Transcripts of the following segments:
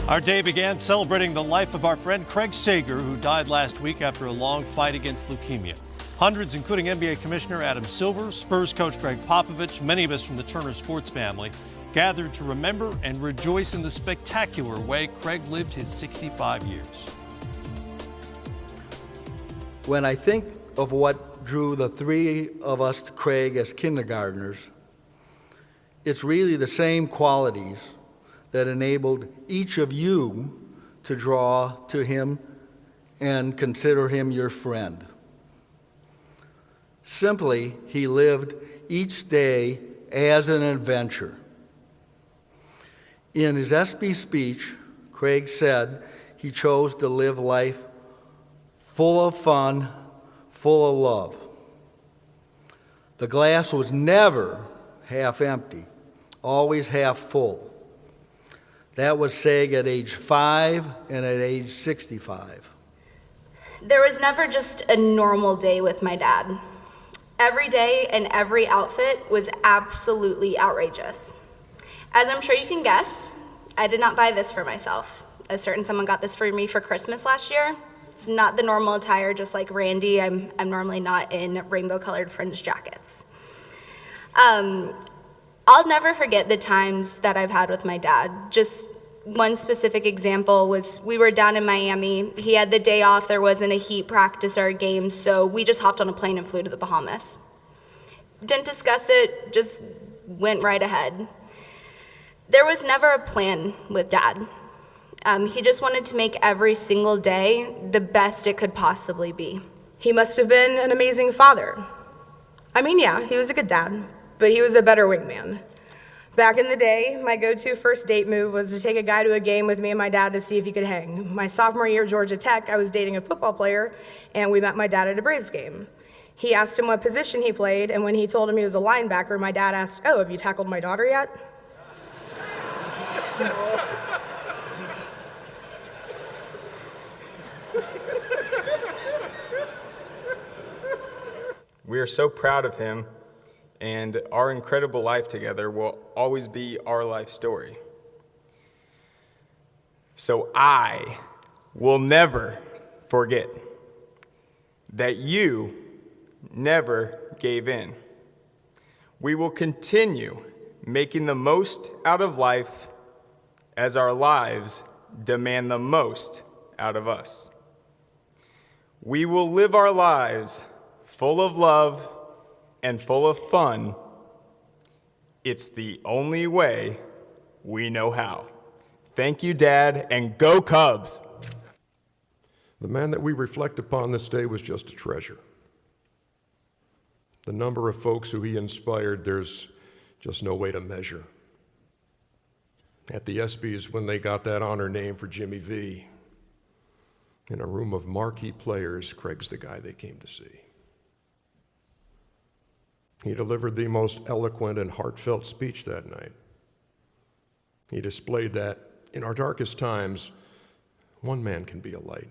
Our day began celebrating the life of our friend Craig Sager, who died last week after a long fight against leukemia. Hundreds, including NBA Commissioner Adam Silver, Spurs coach Greg Popovich, many of us from the Turner sports family, gathered to remember and rejoice in the spectacular way Craig lived his 65 years. When I think of what drew the three of us to Craig as kindergartners, it's really the same qualities that enabled each of you to draw to him and consider him your friend. Simply, he lived each day as an adventure. In his SB speech, Craig said he chose to live life full of fun, full of love. The glass was never half empty, always half full. That was Seg at age 5 and at age 65. There was never just a normal day with my dad. Every day and every outfit was absolutely outrageous. As I'm sure you can guess, I did not buy this for myself. A certain someone got this for me for Christmas last year. It's not the normal attire, just like Randy. I'm normally not in rainbow-colored fringe jackets. I'll never forget the times that I've had with my dad. Just one specific example was we were down in Miami. He had the day off. There wasn't a heat practice or a game, so we just hopped on a plane and flew to the Bahamas. Didn't discuss it, just went right ahead. There was never a plan with Dad. He just wanted to make every single day the best it could possibly be. He must have been an amazing father. I mean, yeah, he was a good dad, but he was a better wingman. Back in the day, my go-to first date move was to take a guy to a game with me and my dad to see if he could hang. My sophomore year at Georgia Tech, I was dating a football player, and we met my dad at a Braves game. He asked him what position he played, and when he told him he was a linebacker, my dad asked, "Oh, have you tackled my daughter yet?" We are so proud of him, and our incredible life together will always be our life story. So I will never forget that you never gave in. We will continue making the most out of life as our lives demand the most out of us. We will live our lives full of love and full of fun. It's the only way we know how. Thank you, Dad, and go Cubs! The man that we reflect upon this day was just a treasure. The number of folks who he inspired, there's just no way to measure. At the ESPYs, when they got that honor name for Jimmy V, in a room of marquee players, Craig's the guy they came to see. He delivered the most eloquent and heartfelt speech that night. He displayed that in our darkest times, one man can be a light.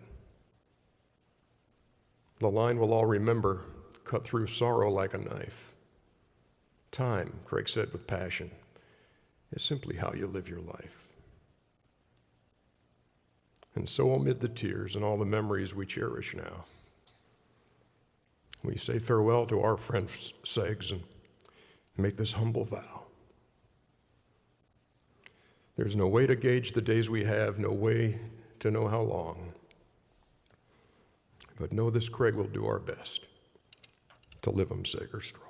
The line we'll all remember, cut through sorrow like a knife. Time, Craig said with passion, is simply how you live your life. And so amid the tears and all the memories we cherish now, we say farewell to our friend Segs and make this humble vow. There's no way to gauge the days we have, no way to know how long. But know this, Craig, will do our best to live them Sager strong.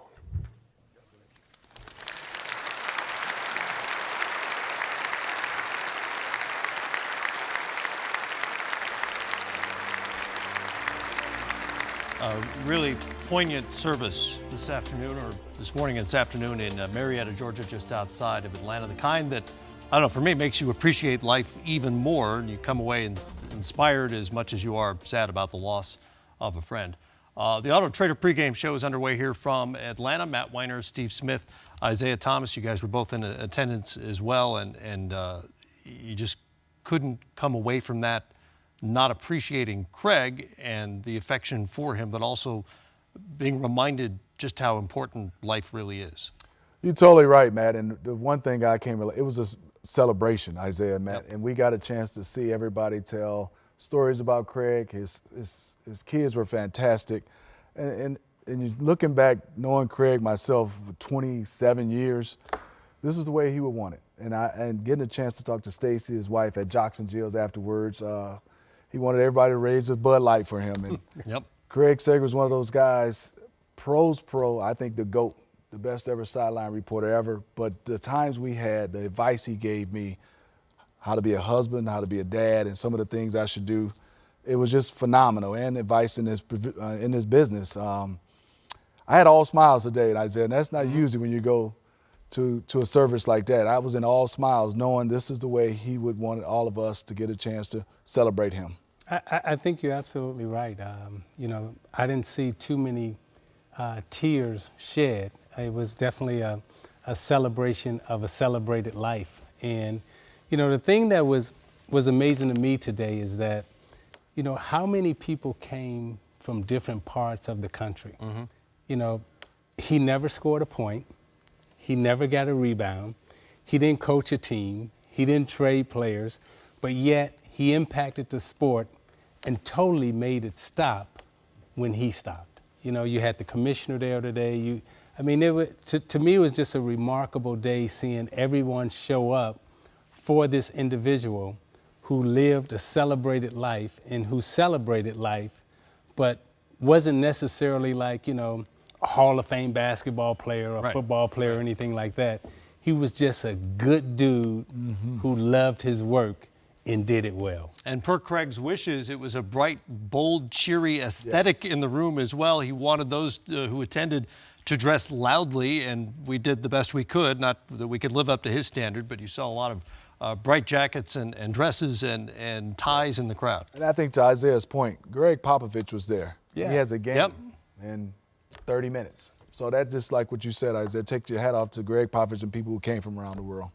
Really poignant service this afternoon, or this morning and this afternoon in Marietta, Georgia, just outside of Atlanta. The kind that, I don't know, for me, makes you appreciate life even more. And you come away inspired as much as you are sad about the loss of a friend. The Auto Trader pregame show is underway here from Atlanta. Matt Weiner, Steve Smith, Isaiah Thomas, you guys were both in attendance as well. And you just couldn't come away from that not appreciating Craig and the affection for him, but also being reminded just how important life really is. You're totally right, Matt. And the one thing I came, it was celebration, Isaiah, Matt. And we got a chance to see everybody tell stories about Craig. His kids were fantastic. And you looking back, knowing Craig myself for 27 years, this is the way he would want it. And getting a chance to talk to Stacy, his wife, at Jocks and Jills afterwards, he wanted everybody to raise a Bud Light for him. And Yep. Craig Sager was one of those guys, pros pro, I think the GOAT, the best ever sideline reporter ever. But the times we had, the advice he gave me, how to be a husband, how to be a dad, and some of the things I should do, it was just phenomenal. And advice in this business. I had all smiles today, Isaiah, and that's not usually when you go to a service like that. I was in all smiles, knowing this is the way he would want all of us to get a chance to celebrate him. I think you're absolutely right. You know, I didn't see too many tears shed. It was definitely a celebration of a celebrated life. And, you know, the thing that was amazing to me today is that, you know, how many people came from different parts of the country. You know, he never scored a point. He never got a rebound. He didn't coach a team. He didn't trade players, but yet he impacted the sport and totally made it stop when he stopped. You know, you had the commissioner there today. I mean, to me, it was just a remarkable day seeing everyone show up for this individual who lived a celebrated life and who celebrated life, but wasn't necessarily like, you know, a Hall of Fame basketball player or football player or anything like that. He was just a good dude who loved his work and did it well. And per Craig's wishes, it was a bright, bold, cheery aesthetic in the room as well. He wanted those who attended to dress loudly, and we did the best we could. Not that we could live up to his standard, but you saw a lot of bright jackets and dresses and ties in the crowd. And I think to Isaiah's point, Greg Popovich was there. Yeah. He has a game Yep. in 30 minutes. So that just like what you said, Isaiah, take your hat off to Greg Popovich and people who came from around the world.